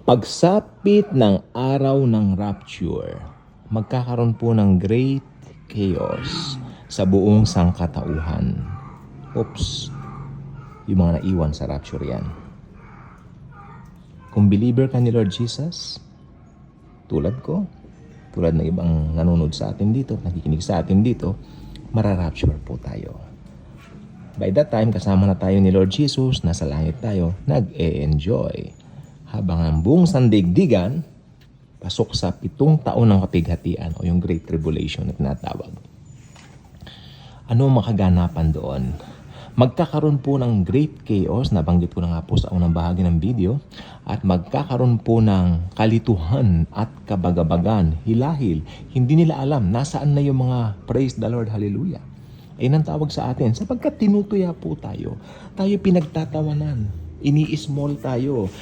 Pagsapit ng araw ng rapture, magkakaroon po ng great chaos sa buong sangkatauhan. Oops, yung mga naiwan sa rapture yan. Kung believer ka ni Lord Jesus, tulad ko, tulad ng ibang nanonood sa atin dito, nakikinig sa atin dito, mararapture po tayo. By that time, kasama na tayo ni Lord Jesus, nasa langit tayo, nag-e-enjoy. Habang ang buong sandigdigan, pasok sa 7 taon ng kapighatian o yung Great Tribulation na tinatawag. Ano ang makaganapan doon? Magkakaroon po ng great chaos, nabanggit ko na nga po sa unang bahagi ng video, at magkakaroon po ng kalituhan at kabagabagan, hilahil. Hindi nila alam nasaan na yung mga praise the Lord, hallelujah. Ayun ang tawag sa atin, sapagkat tinutuya po tayo pinagtatawanan. Ini-small tayo,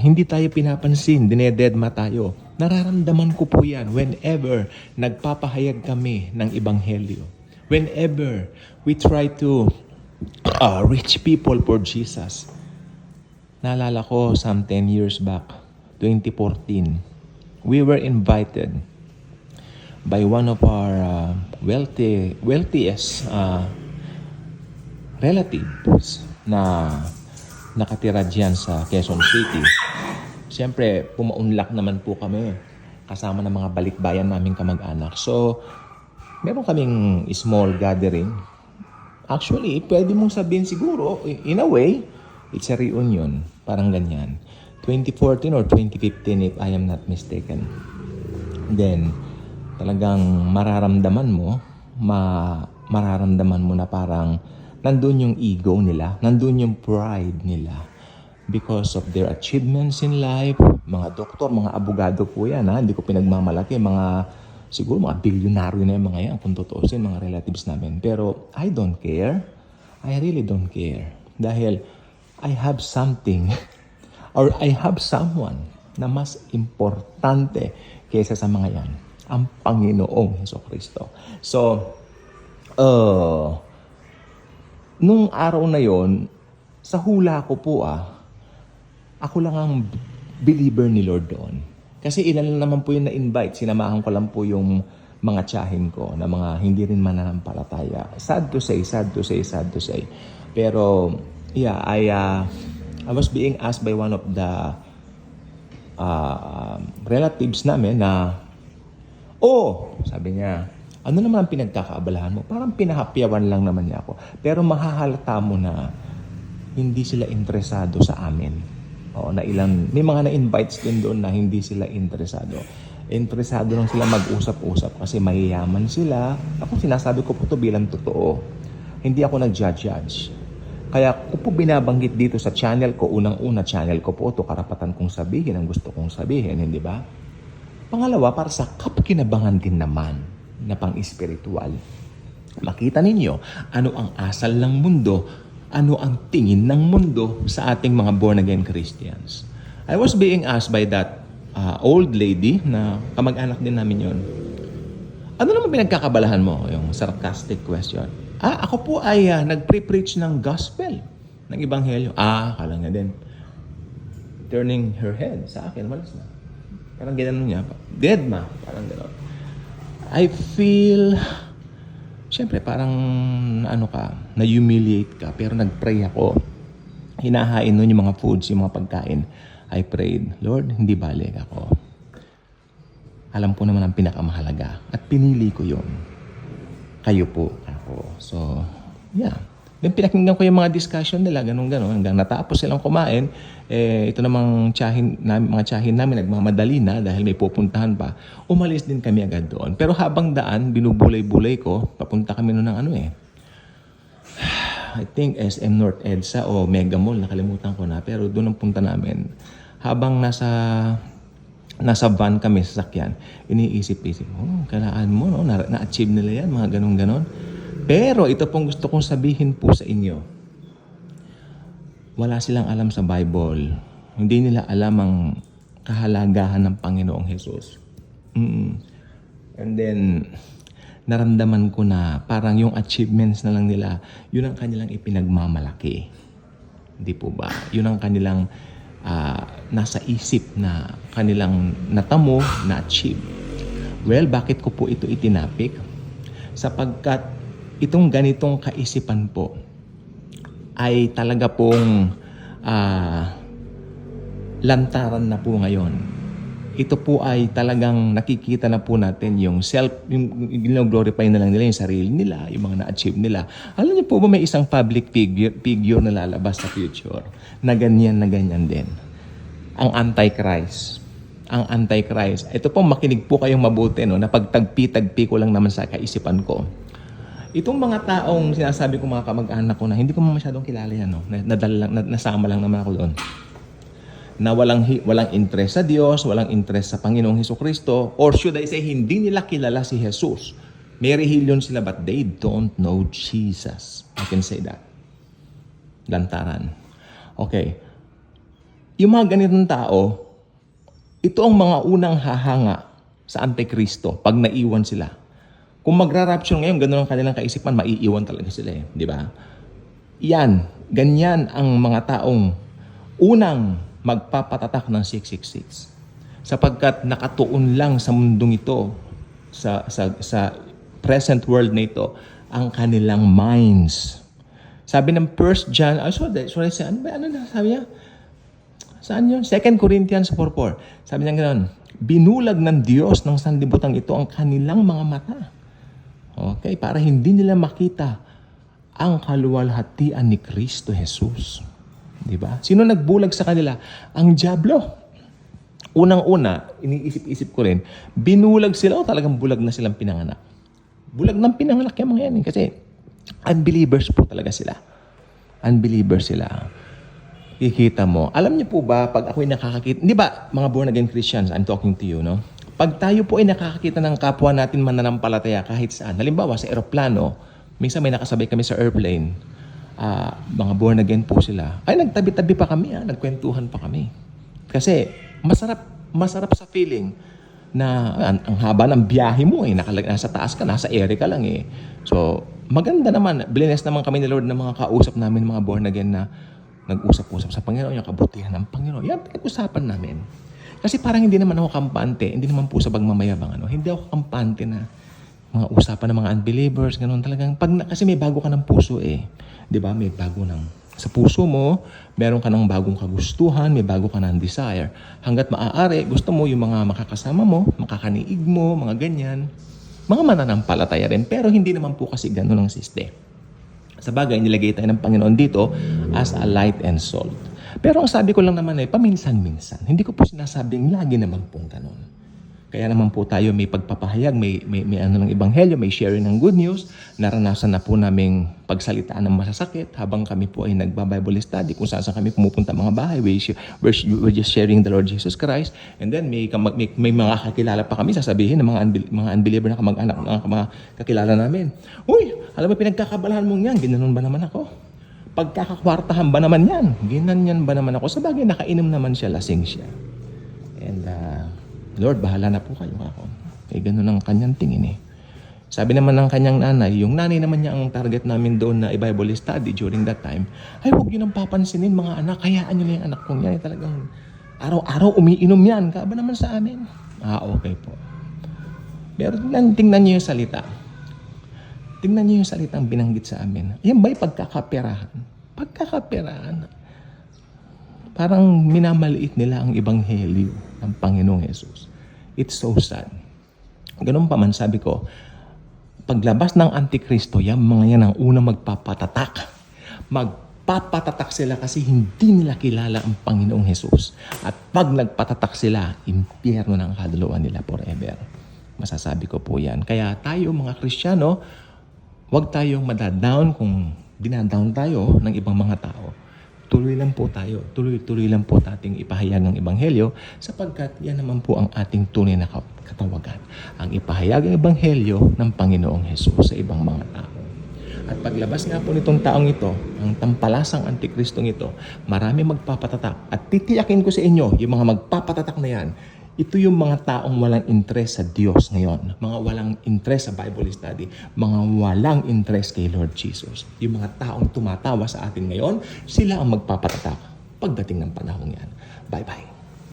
hindi tayo pinapansin, dinededma tayo. Nararamdaman ko po yan whenever nagpapahayag kami ng ebanghelyo. Whenever we try to reach people for Jesus. Naalala ko some 10 years back, 2014, we were invited by one of our wealthiest relatives na nakatira dyan sa Quezon City. Siyempre, pumaunlak naman po kami kasama ng mga balikbayan naming kamag-anak. So, meron kaming small gathering. Actually, pwede mong sabihin siguro, in a way, it's a reunion. Parang ganyan. 2014 or 2015 if I am not mistaken. Then, talagang mararamdaman mo na parang nandun yung ego nila, nandun yung pride nila because of their achievements in life. Mga doktor, mga abogado po yan, ha? Hindi ko pinagmamalaki. Siguro mga bilyonaryo na yung mga yan, kung totoosin, mga relatives namin. Pero I don't care. I really don't care. Dahil I have something or I have someone na mas importante kaysa sa mga yan. Ang Panginoong Jesucristo. So, nung araw na yon, sa hula ko po ako lang ang believer ni Lord doon. Kasi ilan lang naman po yung na-invite. Sinamahan ko lang po yung mga tiyahin ko na mga hindi rin mananampalataya. Sad to say. Pero, yeah, I was being asked by one of the relatives namin na, sabi niya, ano naman ang pinagkakaabalahan mo? Parang pinahapyawan lang naman niya ako. Pero mahahalata mo na hindi sila interesado sa amin. May mga na-invites din doon na hindi sila interesado. Interesado lang sila mag-usap-usap kasi mayayaman sila. Ako sinasabi ko po ito bilang totoo. Hindi ako nag-judge. Kaya ko po binabanggit dito sa channel ko, unang-una channel ko po ito, karapatan kong sabihin ang gusto kong sabihin, hindi ba? Pangalawa, para sa kapakinabangan din naman na pang-espiritual. Makita ninyo ano ang asal ng mundo, ano ang tingin ng mundo sa ating mga born-again Christians. I was being asked by that old lady na kamag-anak din namin yon. Ano naman pinagkakabalahan mo? Yung sarcastic question. Ako po ay nag-preach ng gospel, ng ebanghelyo. Kala niya din. Turning her head sa akin, malas na. Parang gano'n niya. Dead ma. Parang gano'n. I feel, siyempre parang na-humiliate ka, pero nag-pray ako. Hinahain nun yung mga foods, yung mga pagkain. I prayed, Lord, hindi balik ako. Alam ko naman ang pinakamahalaga at pinili ko yun. Kayo po ako. So, yeah. Then pinakinggan ko yung mga discussion nila, ganun-ganon. Hanggang natapos silang kumain, ito namang mga tiyahin namin, nagmamadali na dahil may pupuntahan pa. Umalis din kami agad doon. Pero habang daan, binubulay-bulay ko, papunta kami noon ng I think SM North EDSA o Mega Mall, nakalimutan ko na. Pero doon ang punta namin. Habang nasa van kami sa sakyan, iniisip-isip, kailangan mo, no? Na-achieve nila yan, mga ganun-ganon. Pero ito pong gusto kong sabihin po sa inyo. Wala silang alam sa Bible. Hindi nila alam ang kahalagahan ng Panginoong Jesus. And then, naramdaman ko na parang yung achievements na lang nila, yun ang kanilang ipinagmamalaki. Hindi po ba? Yun ang kanilang nasa isip na kanilang natamo, na-achieve. Well, bakit ko po ito itinapik? Sapagkat itong ganitong kaisipan po ay talaga pong lantaran na po ngayon. Ito po ay talagang nakikita na po natin yung glorify na lang nila yung sarili nila, yung mga na-achieve nila. Alam niyo po ba may isang public figure na lalabas sa future na ganyan din. Ang Antichrist. Ang Antichrist. Ito po, makinig po kayong mabuti, no? Napagtagpi-tagpi ko lang naman sa kaisipan ko. Itong mga taong sinasabi ko mga kamag-anak ko na hindi ko masyadong kilala yan, no? Nasama lang naman ako doon. Na walang interest sa Diyos, walang interest sa Panginoong Hesukristo, or should I say, hindi nila kilala si Jesus. May relihiyon sila but they don't know Jesus. I can say that. Lantaran. Okay. Yung mga ganitong tao, ito ang mga unang hahanga sa Antikristo pag naiwan sila. Kung magra-rapture ngayon, gano'n ang kanilang kaisipan, maiiwan talaga sila eh. Di ba? Yan. Ganyan ang mga taong unang magpapatatak ng 666. Sapagkat nakatuon lang sa mundong ito, sa present world na ito, ang kanilang minds. Sabi ng 1 John, ano na sabi niya? Saan yun? 2 Corinthians 4:4. Sabi niya gano'n, binulag ng Diyos ng sanlibutan ito ang kanilang mga mata. Okay, para hindi nila makita ang kaluwalhatian ni Kristo Jesus. Diba? Sino nagbulag sa kanila? Ang dyablo. Unang-una, iniisip-isip ko rin, binulag sila o talagang bulag na silang pinanganak? Bulag ng pinanganak yung mga yan. Kasi unbelievers po talaga sila. Unbelievers sila. Kikita mo. Alam niyo po ba, pag ako'y nakakakita, di ba, mga born-again Christians, I'm talking to you, no? Pag tayo po ay nakakakita ng kapwa natin mananampalataya kahit saan, halimbawa sa eroplano, minsan may nakasabay kami sa airplane, mga born again po sila. Ay, nagtabi-tabi pa kami, nagkwentuhan pa kami. Kasi masarap sa feeling na ang haba ng biyahe mo nasa taas ka, nasa ere ka lang eh. So, maganda naman. Blessed naman kami ni Lord ng mga kausap namin, mga born again na nag-usap-usap sa Panginoon, yung kabutihan ng Panginoon. Yan, pinag-usapan namin. Kasi parang hindi naman ako kampante, hindi naman po sa pagmamayabang. Hindi ako kampante na mga usapan ng mga unbelievers, ganun talagang. Kasi may bago ka ng puso eh. Di ba? May bago sa puso mo, meron ka ng bagong kagustuhan, may bago ka ng desire. Hanggat maaari, gusto mo yung mga makakasama mo, makakaniig mo, mga ganyan. Mga mananampalataya rin, pero hindi naman po kasi ganun ang siste. Sa bagay, nilagay tayo ng Panginoon dito as a light and salt. Pero ang sabi ko lang naman ay paminsan-minsan. Hindi ko po sinasabing lagi naman pong ganun. Kaya naman po tayo may pagpapahayag, may ano ng ebanghelyo, may sharing ng good news. Naranasan na po naming pagsalitaan ng masasakit habang kami po ay nagba-Bible study. Kung saan kami pumupunta mga bahay, we're just sharing the Lord Jesus Christ. And then may mga kakilala pa kami, sasabihin ng mga unbeliever na kamag-anak, mga kakilala namin. Uy, alam mo pinagkakabalahan mong yan, ginanon ba naman ako? Pagkakakwartahan ba naman yan? Ginanyan ba naman ako? Sa bagay, nakainom naman siya, lasing siya. And Lord, bahala na po kayo ako. Ganun ang kanyang tingin eh. Sabi naman ng kanyang nanay, yung nanay naman niya ang target namin doon na i-Bible study during that time, ay huwag yun ang papansinin mga anak, hayaan nyo na yung anak kong yan. Talagang araw-araw umiinom yan. Kaaba naman sa amin. Okay po. Pero tingnan nyo yung salita. Tingnan nyo yung salitang binanggit sa amin. Yan ba'y pagkakaperahan? Pagkakaperahan. Parang minamaliit nila ang ebanghelyo ng Panginoong Jesus. It's so sad. Ganun pa man, sabi ko, paglabas ng Antikristo, yan mga yan ang unang magpapatatak. Magpapatatak sila kasi hindi nila kilala ang Panginoong Jesus. At pag nagpatatak sila, impyerno ng kaduluan nila forever. Masasabi ko po yan. Kaya tayo mga Kristiyano, huwag tayong madadown kung dinadown tayo ng ibang mga tao. Tuloy lang po tayo. Tuloy lang po ating ipahayag ng ebanghelyo sapagkat yan naman po ang ating tunay na katawagan. Ang ipahayag ng ebanghelyo ng Panginoong Jesus sa ibang mga tao. At paglabas nga po nitong taong ito, ang tampalasang Antikristong ito, marami magpapatatak. At titiyakin ko sa inyo, yung mga magpapatatak na yan, ito yung mga taong walang interest sa Diyos ngayon. Mga walang interest sa Bible study. Mga walang interest kay Lord Jesus. Yung mga taong tumatawa sa atin ngayon, sila ang magpapatatak pagdating ng panahon yan. Bye-bye.